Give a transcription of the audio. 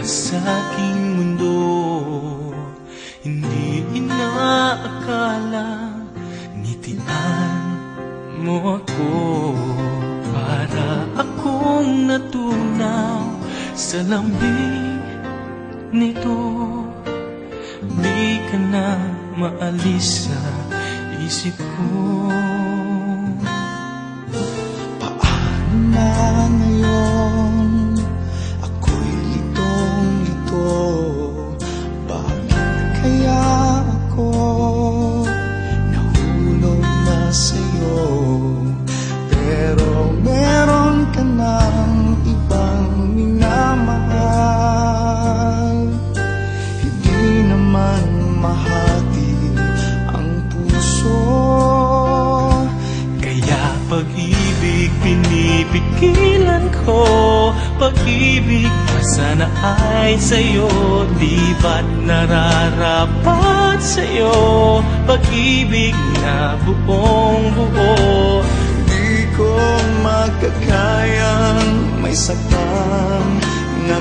sa aking mundo. Hindi inaakala ngitian mo ako, para akong natunaw sa lamig nito. Di ka na maalis sa isip ko. Paano na ngayon? Ako'y litong-lito. Bakit kaya ako nahulog na sa'yo? Pero meron ka ng ibang minamahal. Hindi naman mahati ang puso. Kaya pag-ibig pinipigilan ko. Pag-ibig na sana ay sa'yo, di ba't nararapat sa'yo? Pag-ibig na buong buo. Di ko magkakayang may saktan na